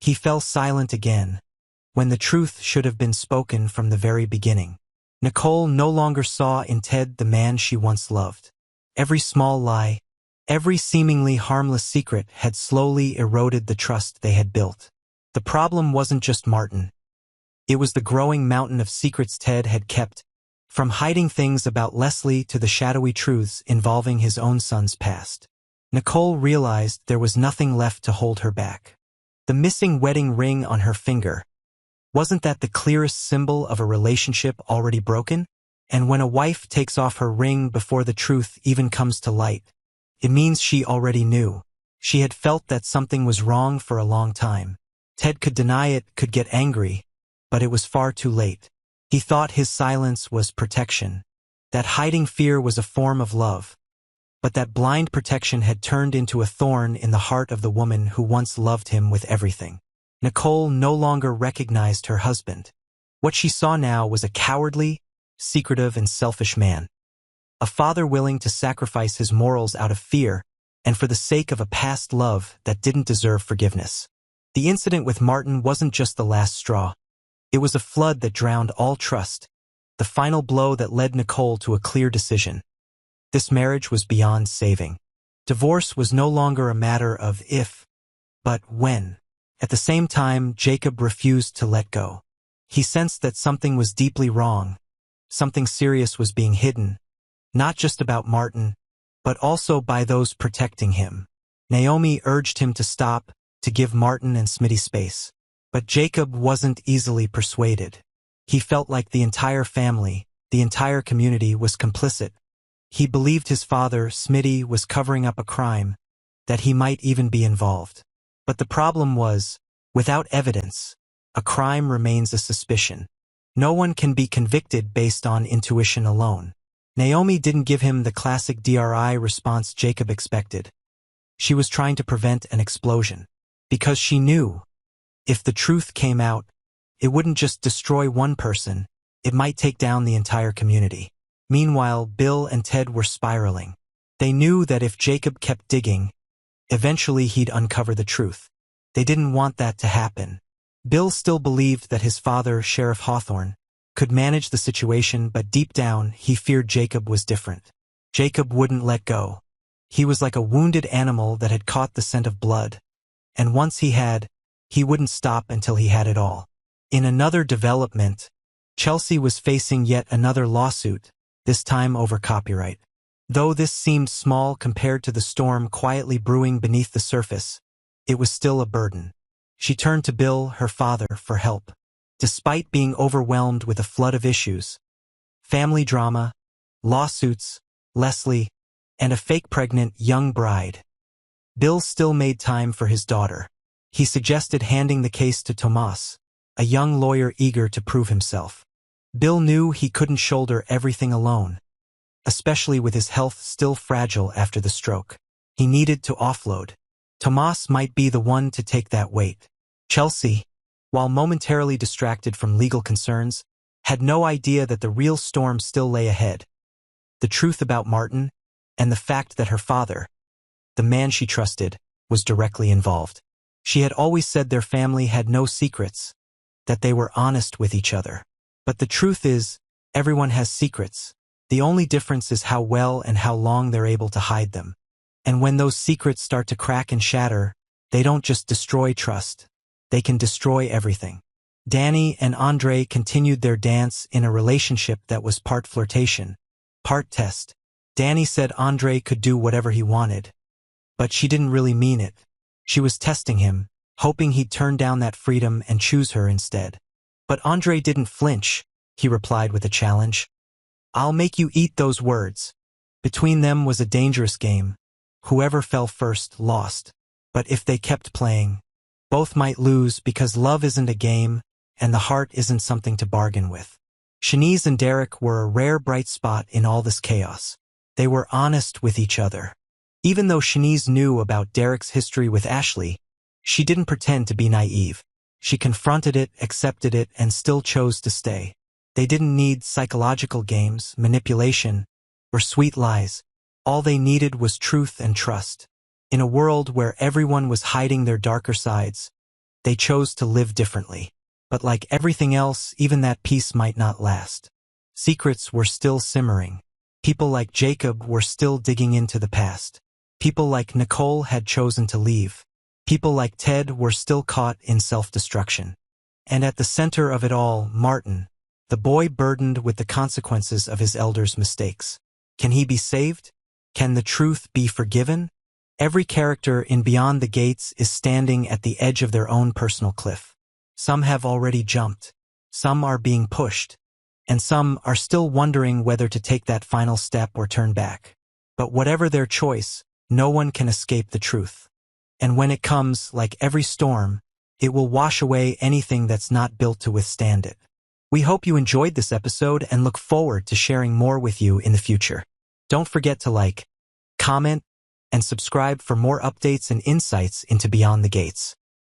He fell silent again, when the truth should have been spoken from the very beginning. Nicole no longer saw in Ted the man she once loved. Every small lie, every seemingly harmless secret had slowly eroded the trust they had built. The problem wasn't just Martin. It was the growing mountain of secrets Ted had kept, from hiding things about Leslie to the shadowy truths involving his own son's past. Nicole realized there was nothing left to hold her back. The missing wedding ring on her finger, wasn't that the clearest symbol of a relationship already broken? And when a wife takes off her ring before the truth even comes to light, it means she already knew. She had felt that something was wrong for a long time. Ted could deny it, could get angry, but it was far too late. He thought his silence was protection, that hiding fear was a form of love. But that blind protection had turned into a thorn in the heart of the woman who once loved him with everything. Nicole no longer recognized her husband. What she saw now was a cowardly, secretive, and selfish man. A father willing to sacrifice his morals out of fear and for the sake of a past love that didn't deserve forgiveness. The incident with Martin wasn't just the last straw. It was a flood that drowned all trust, the final blow that led Nicole to a clear decision. This marriage was beyond saving. Divorce was no longer a matter of if, but when. At the same time, Jacob refused to let go. He sensed that something was deeply wrong. Something serious was being hidden, not just about Martin, but also by those protecting him. Naomi urged him to stop, to give Martin and Smitty space. But Jacob wasn't easily persuaded. He felt like the entire family, the entire community was complicit. He believed his father, Smitty, was covering up a crime, that he might even be involved. But the problem was, without evidence, a crime remains a suspicion. No one can be convicted based on intuition alone. Naomi didn't give him the classic DRI response Jacob expected. She was trying to prevent an explosion. Because she knew, if the truth came out, it wouldn't just destroy one person, it might take down the entire community. Meanwhile, Bill and Ted were spiraling. They knew that if Jacob kept digging, eventually he'd uncover the truth. They didn't want that to happen. Bill still believed that his father, Sheriff Hawthorne, could manage the situation, but deep down he feared Jacob was different. Jacob wouldn't let go. He was like a wounded animal that had caught the scent of blood. And once he wouldn't stop until he had it all. In another development, Chelsea was facing yet another lawsuit, this time over copyright. Though this seemed small compared to the storm quietly brewing beneath the surface, it was still a burden. She turned to Bill, her father, for help. Despite being overwhelmed with a flood of issues, family drama, lawsuits, Leslie, and a fake pregnant young bride, Bill still made time for his daughter. He suggested handing the case to Tomas, a young lawyer eager to prove himself. Bill knew he couldn't shoulder everything alone, especially with his health still fragile after the stroke. He needed to offload. Tomas might be the one to take that weight. Chelsea, while momentarily distracted from legal concerns, had no idea that the real storm still lay ahead. The truth about Martin, and the fact that her father, the man she trusted, was directly involved. She had always said their family had no secrets, that they were honest with each other. But the truth is, everyone has secrets. The only difference is how well and how long they're able to hide them. And when those secrets start to crack and shatter, they don't just destroy trust. They can destroy everything. Danny and Andre continued their dance in a relationship that was part flirtation, part test. Danny said Andre could do whatever he wanted. But she didn't really mean it. She was testing him, hoping he'd turn down that freedom and choose her instead. But Andre didn't flinch. He replied with a challenge. "I'll make you eat those words." Between them was a dangerous game. Whoever fell first lost. But if they kept playing, both might lose, because love isn't a game, and the heart isn't something to bargain with. Shanice and Derek were a rare bright spot in all this chaos. They were honest with each other. Even though Shanice knew about Derek's history with Ashley, she didn't pretend to be naive. She confronted it, accepted it, and still chose to stay. They didn't need psychological games, manipulation, or sweet lies. All they needed was truth and trust. In a world where everyone was hiding their darker sides, They chose to live differently. But like everything else, even that peace might not last. Secrets were still simmering. People like Jacob were still digging into the past. People like Nicole had chosen to leave. People like Ted were still caught in self-destruction. And at the center of it all, Martin, the boy burdened with the consequences of his elders' mistakes. Can he be saved? Can the truth be forgiven? Every character in Beyond the Gates is standing at the edge of their own personal cliff. Some have already jumped. Some are being pushed. And some are still wondering whether to take that final step or turn back. But whatever their choice, no one can escape the truth. And when it comes, like every storm, it will wash away anything that's not built to withstand it. We hope you enjoyed this episode and look forward to sharing more with you in the future. Don't forget to like, comment, and subscribe for more updates and insights into Beyond the Gates.